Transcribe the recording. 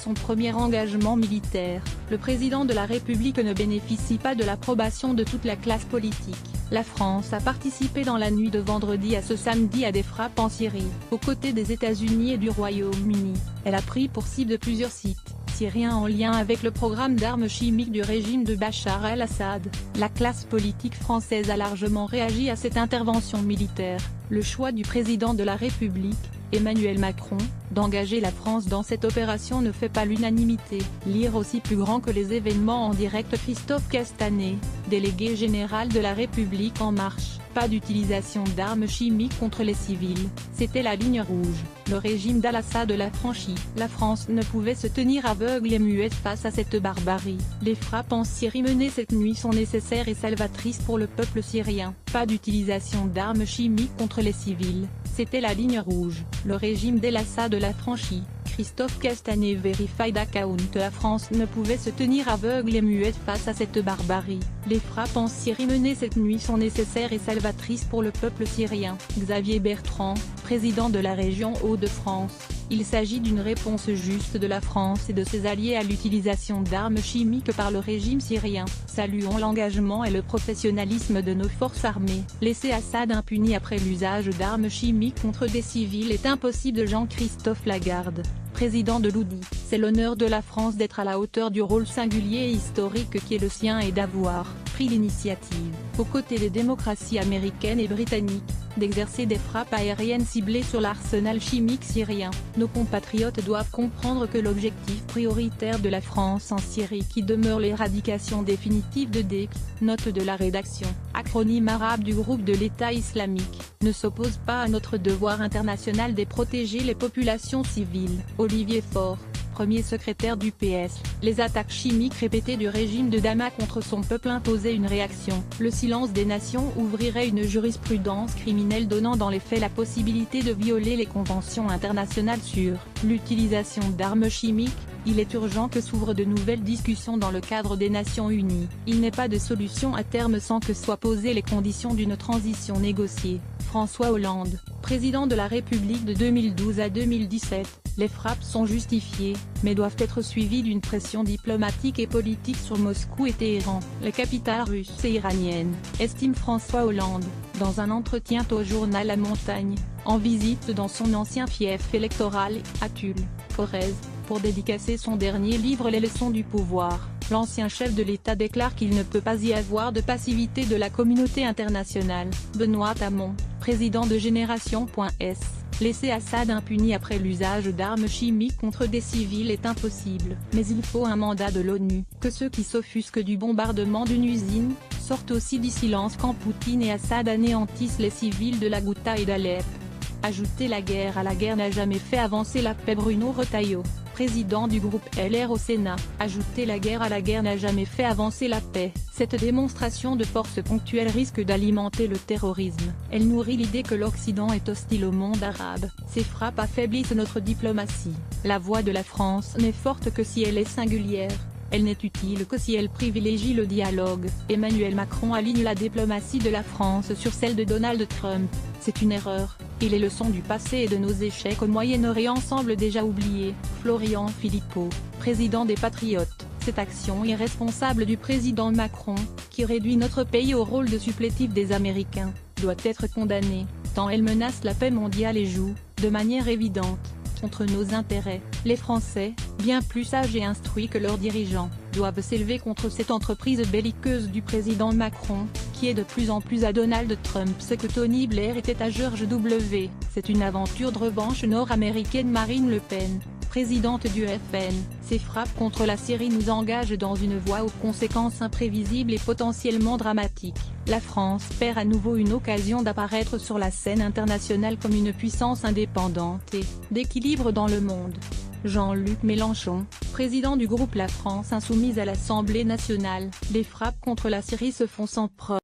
son premier engagement militaire, le président de la République ne bénéficie pas de l'approbation de toute la classe politique. La France a participé dans la nuit de vendredi à ce samedi à des frappes en Syrie, aux côtés des États-Unis et du Royaume-Uni. Elle a pris pour cible plusieurs sites syriens en lien avec le programme d'armes chimiques du régime de Bachar el-Assad. La classe politique française a largement réagi à cette intervention militaire. Le choix du président de la République, Emmanuel Macron, d'engager la France dans cette opération ne fait pas l'unanimité. Lire aussi plus grand que les événements en direct. Christophe Castaner, délégué général de la République En Marche. Pas d'utilisation d'armes chimiques contre les civils, c'était la ligne rouge. Le régime d'Al-Assad l'a franchi. La France ne pouvait se tenir aveugle et muette face à cette barbarie. Les frappes en Syrie menées cette nuit sont nécessaires et salvatrices pour le peuple syrien. Pas d'utilisation d'armes chimiques contre les civils, c'était la ligne rouge. Le régime d'Al-Assad l'a franchi. Christophe Castaner Verified Account. La France ne pouvait se tenir aveugle et muette face à cette barbarie. Les frappes en Syrie menées cette nuit sont nécessaires et salvatrices pour le peuple syrien. Xavier Bertrand, président de la région Hauts-de-France. Il s'agit d'une réponse juste de la France et de ses alliés à l'utilisation d'armes chimiques par le régime syrien. Saluons l'engagement et le professionnalisme de nos forces armées. Laisser Assad impuni après l'usage d'armes chimiques contre des civils est impossible. Jean-Christophe Lagarde, président de l'UDI. C'est l'honneur de la France d'être à la hauteur du rôle singulier et historique qui est le sien et d'avoir pris l'initiative, aux côtés des démocraties américaines et britanniques, d'exercer des frappes aériennes ciblées sur l'arsenal chimique syrien. Nos compatriotes doivent comprendre que l'objectif prioritaire de la France en Syrie qui demeure l'éradication définitive de Daesh, note de la rédaction, acronyme arabe du groupe de l'État islamique, ne s'oppose pas à notre devoir international de protéger les populations civiles. Olivier Faure, premier secrétaire du PS, les attaques chimiques répétées du régime de Damas contre son peuple imposaient une réaction. Le silence des nations ouvrirait une jurisprudence criminelle donnant dans les faits la possibilité de violer les conventions internationales sur l'utilisation d'armes chimiques. Il est urgent que s'ouvrent de nouvelles discussions dans le cadre des Nations Unies. Il n'est pas de solution à terme sans que soient posées les conditions d'une transition négociée. François Hollande, président de la République de 2012 à 2017, les frappes sont justifiées, mais doivent être suivies d'une pression diplomatique et politique sur Moscou et Téhéran. Les capitales russes et iraniennes, estime François Hollande, dans un entretien au journal La Montagne, en visite dans son ancien fief électoral, à Tulle, Forez, pour dédicacer son dernier livre Les leçons du pouvoir. L'ancien chef de l'État déclare qu'il ne peut pas y avoir de passivité de la communauté internationale. Benoît Hamon, président de Génération.s, laisser Assad impuni après l'usage d'armes chimiques contre des civils est impossible. Mais il faut un mandat de l'ONU. Que ceux qui s'offusquent du bombardement d'une usine, sortent aussi du silence quand Poutine et Assad anéantissent les civils de la Ghouta et d'Alep. Ajouter la guerre à la guerre n'a jamais fait avancer la paix. Bruno Retailleau, président du groupe LR au Sénat. Ajouter la guerre à la guerre n'a jamais fait avancer la paix. Cette démonstration de force ponctuelle risque d'alimenter le terrorisme. Elle nourrit l'idée que l'Occident est hostile au monde arabe. Ces frappes affaiblissent notre diplomatie. La voix de la France n'est forte que si elle est singulière. Elle n'est utile que si elle privilégie le dialogue. Emmanuel Macron aligne la diplomatie de la France sur celle de Donald Trump. C'est une erreur, et les leçons du passé et de nos échecs au Moyen-Orient semblent déjà oubliées. Florian Philippot, président des Patriotes. Cette action irresponsable du président Macron, qui réduit notre pays au rôle de supplétif des Américains, doit être condamnée, tant elle menace la paix mondiale et joue, de manière évidente, contre nos intérêts. Les Français, bien plus sages et instruits que leurs dirigeants, doivent s'élever contre cette entreprise belliqueuse du président Macron, qui est de plus en plus à Donald Trump ce que Tony Blair était à George W. C'est une aventure de revanche nord-américaine. Marine Le Pen, présidente du FN, ces frappes contre la Syrie nous engagent dans une voie aux conséquences imprévisibles et potentiellement dramatiques. La France perd à nouveau une occasion d'apparaître sur la scène internationale comme une puissance indépendante et d'équilibre dans le monde. Jean-Luc Mélenchon, président du groupe La France Insoumise à l'Assemblée nationale. Les frappes contre la Syrie se font sans preuve.